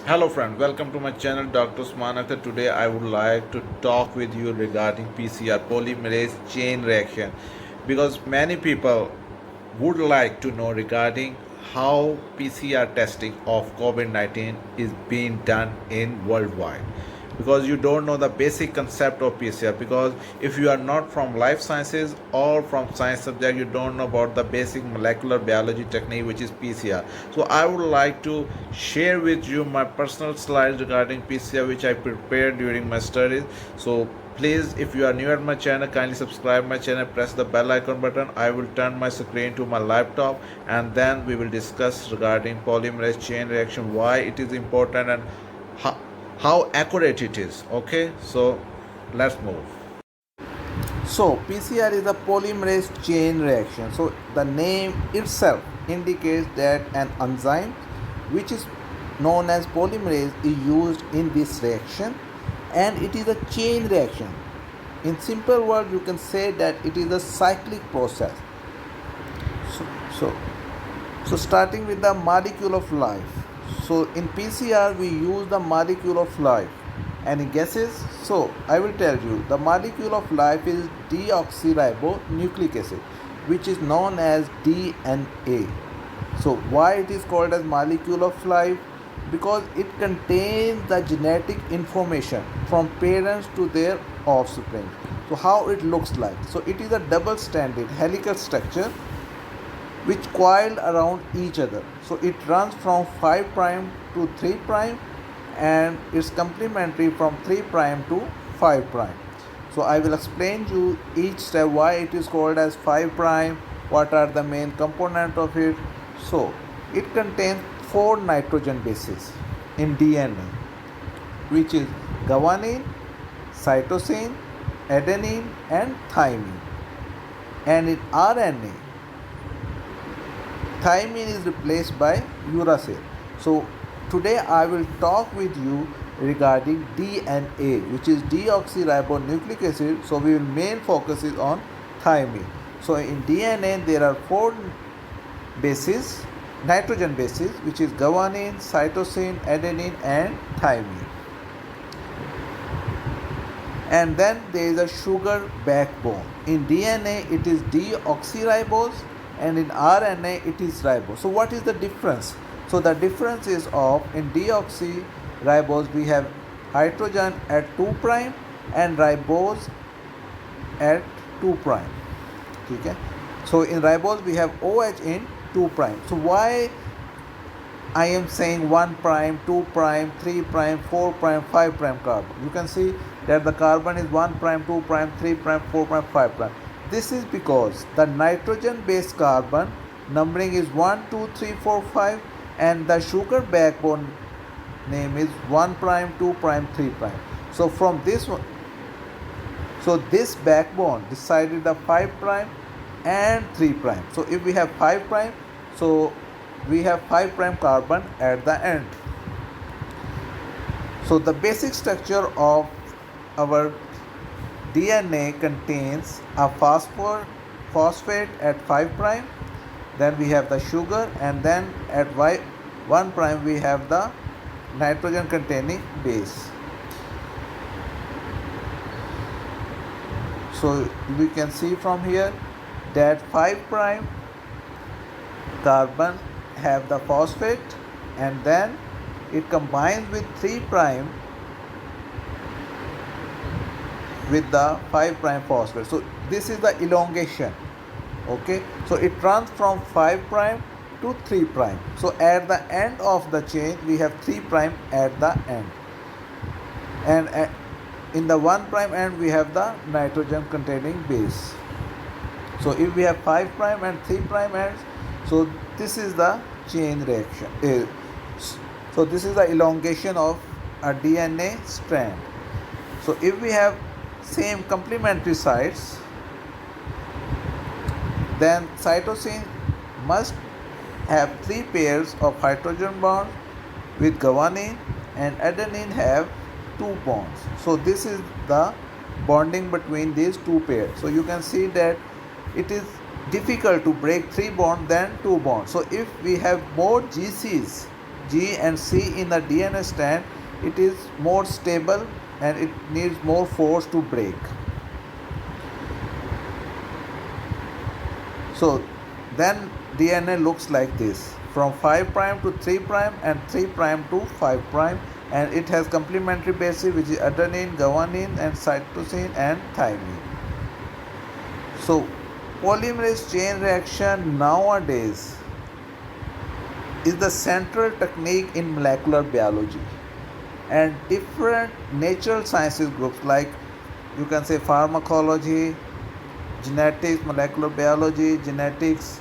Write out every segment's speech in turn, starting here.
Hello friend, welcome to my channel Dr. Usman. Today I would like to talk with you regarding PCR polymerase chain reaction because many people would like to know regarding how PCR testing of COVID-19 is being done in worldwide because you don't know the basic concept of PCR, because if you are not from life sciences or from science subject, you don't know about the basic molecular biology technique which is PCR. So I would like to share with you my personal slides regarding PCR which I prepared during my studies. So please, if you are new at my channel, kindly subscribe my channel, press the bell icon button. I will turn my screen to my laptop and then we will discuss regarding polymerase chain reaction, why it is important and how accurate it is. Okay, so let's move. So PCR is a polymerase chain reaction. So the name itself indicates that an enzyme which is known as polymerase is used in this reaction, and it is a chain reaction. In simple words, you can say that it is a cyclic process. So, so, so starting with the molecule of life. So in PCR we use the molecule of life. Any guesses? So I will tell you, the molecule of life is deoxyribonucleic acid, which is known as DNA. So why it is called as molecule of life? Because it contains the genetic information from parents to their offspring. So how it looks like? So it is a double-stranded helical structure which coiled around each other. So it runs from 5 prime to 3 prime, and it's complementary from 3 prime to 5 prime. So I will explain you each step why it is called as 5 prime, what are the main component of it. So it contains 4 nitrogen bases in DNA, which is guanine, cytosine, adenine and thymine. And in RNA, thymine is replaced by uracil. So today I will talk with you regarding DNA, which is deoxyribonucleic acid. So we will main focus is on thymine. So in DNA there are 4 bases, nitrogen bases, which is guanine, cytosine, adenine and thymine. And then there is a sugar backbone. In DNA it is deoxyribose, and in RNA it is ribose. So what is the difference? So the difference is of in deoxyribose we have hydrogen at 2 prime and ribose at 2 prime. Okay? So in ribose we have OH in 2 prime. So why I am saying 1 prime, 2 prime, 3 prime, 4 prime, 5 prime carbon? You can see that the carbon is 1 prime, 2 prime, 3 prime, 4 prime, 5 prime. This is because the nitrogen based carbon numbering is 1, 2, 3, 4, 5, and the sugar backbone name is 1 prime, 2 prime, 3 prime. So from this one, so this backbone decided the 5 prime and 3 prime. So if we have 5 prime, so we have 5 prime carbon at the end. So the basic structure of our DNA contains a phosphate at 5 prime, then we have the sugar, and then at 1 prime we have the nitrogen containing base. So we can see from here that 5 prime carbon have the phosphate, and then it combines with 3 prime with the 5 prime phosphate. So this is the elongation. Okay, so it runs from 5 prime to 3 prime. So at the end of the chain we have 3 prime at the end, and in the 1 prime end we have the nitrogen containing base. So if we have 5 prime and 3 prime ends, so this is the chain reaction. So this is the elongation of a DNA strand. So if we have same complementary sites, then cytosine must have 3 pairs of hydrogen bonds with guanine, and adenine have 2 bonds. So this is the bonding between these 2 pairs. So you can see that it is difficult to break 3 bonds than 2 bonds. So if we have more GCs G and C in the DNA strand, it is more stable and it needs more force to break. So then DNA looks like this, from 5' to 3' and 3' to 5', and it has complementary bases which is adenine, guanine and cytosine and thymine. So polymerase chain reaction nowadays is the central technique in molecular biology, and different natural sciences groups like you can say pharmacology, genetics, molecular biology, genetics,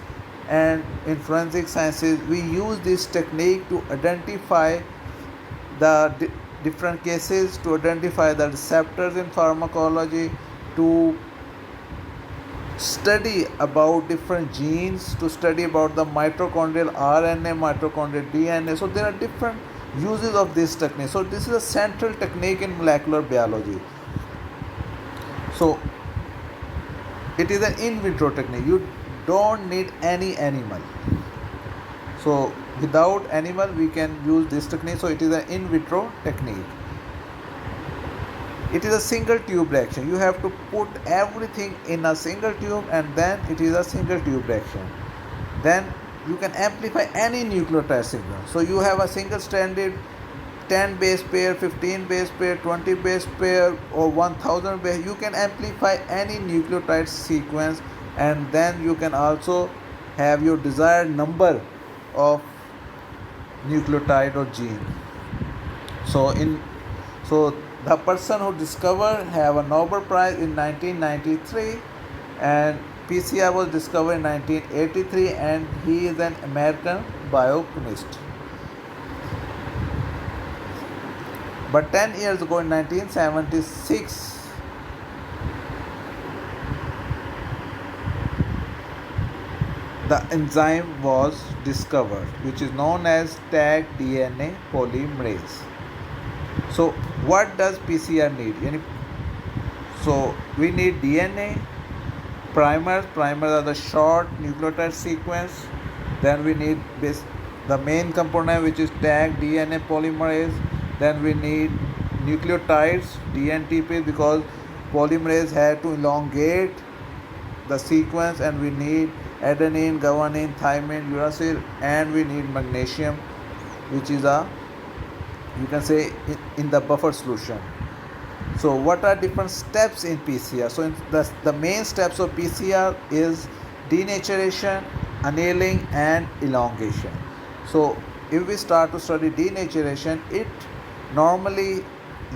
and in forensic sciences, we use this technique to identify the different cases, to identify the receptors in pharmacology, to study about different genes, to study about the mitochondrial RNA, mitochondrial DNA. So there are different uses of this technique. So this is a central technique in molecular biology. So it is an in vitro technique. You don't need any animal. So without animal we can use this technique. So it is an in vitro technique. It is a single tube reaction. You have to put everything in a single tube and then it is a single tube reaction. Then you can amplify any nucleotide signal. So you have a single stranded 10 base pair, 15 base pair, 20 base pair or 1000 base. You can amplify any nucleotide sequence, and then you can also have your desired number of nucleotide or gene. So the person who discovered have a Nobel Prize in 1993, and PCR was discovered in 1983, and he is an American biochemist. But 10 years ago in 1976, the enzyme was discovered which is known as tag DNA polymerase. So what does PCR need? So we need DNA, primers. Primers are the short nucleotide sequence. Then we need the main component which is tag DNA polymerase. Then we need nucleotides, DNTP, because polymerase had to elongate the sequence, and we need adenine, guanine, thymine, uracil, and we need magnesium, which is you can say in the buffer solution. So what are different steps in PCR? So the main steps of PCR is denaturation, annealing and elongation. So if we start to study denaturation, it normally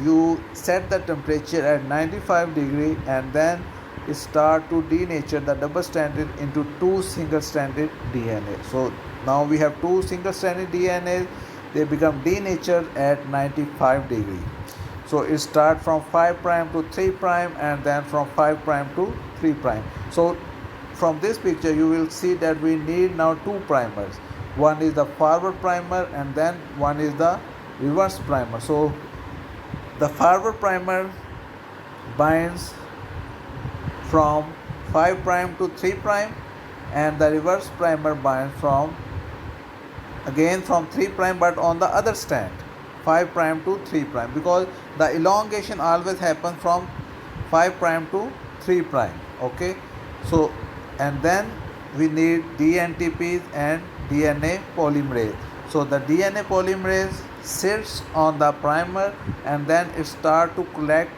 you set the temperature at 95 degree and then it start to denature the double stranded into two single stranded DNA. So now we have two single stranded DNA, they become denatured at 95 degree. So it start from 5' to 3' and then from 5' to 3'. So from this picture you will see that we need now two primers. One is the forward primer and then one is the reverse primer. So the forward primer binds from 5' to 3' and the reverse primer binds from 3' but on the other strand, 5' to 3', because the elongation always happens from 5' to 3'. Okay, so and then we need DNTPs and DNA polymerase. So the DNA polymerase sits on the primer and then it start to collect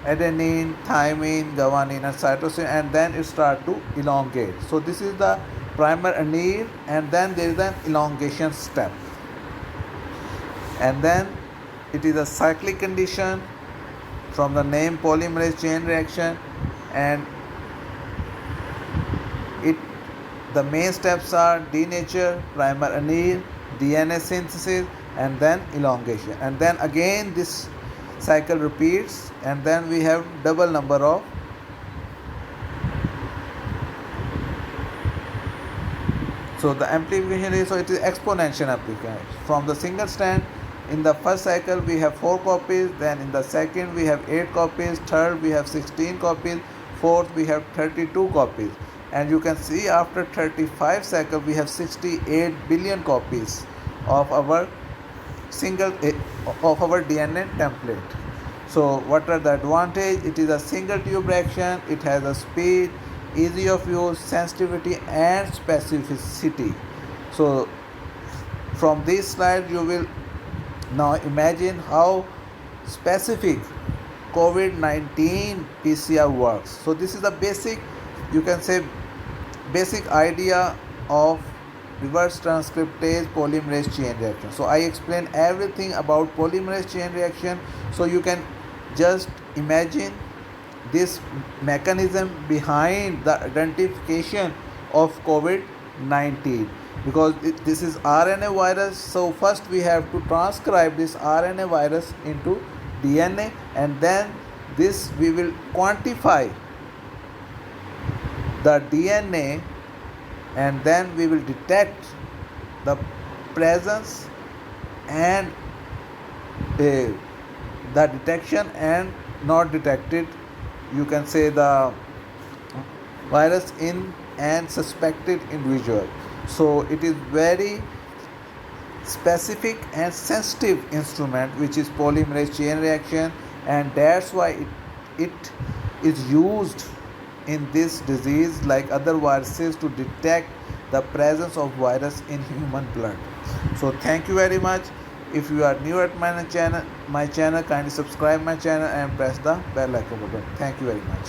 adenine, thymine, guanine and cytosine, and then it start to elongate. So this is the primer anneal, and then there is an elongation step, and then it is a cyclic condition from the name polymerase chain reaction, and the main steps are denature, primer anneal, DNA synthesis and then elongation, and then again this cycle repeats, and then we have double number of so the amplification is, so it is exponential amplification. From the single strand, in the first cycle we have 4 copies, then in the second we have 8 copies, third we have 16 copies, fourth we have 32 copies, and you can see after 35 cycles we have 68 billion copies of our of our DNA template. So what are the advantage? It is a single tube reaction. It has a speed, easy of use, sensitivity and specificity. So from this slide you will now imagine how specific COVID-19 PCR works. So this is the basic, you can say, basic idea of reverse transcriptase polymerase chain reaction. So I explained everything about polymerase chain reaction, so you can just imagine this mechanism behind the identification of COVID-19, because this is RNA virus. So first we have to transcribe this RNA virus into DNA, and then this we will quantify the DNA, and then we will detect the presence and the detection and not detected, you can say, the virus in an suspected individual. So it is very specific and sensitive instrument which is polymerase chain reaction, and that's why it is used in this disease like other viruses to detect the presence of virus in human blood. So thank you very much. If you are new at my channel, kindly subscribe my channel and press the bell icon button. Thank you very much.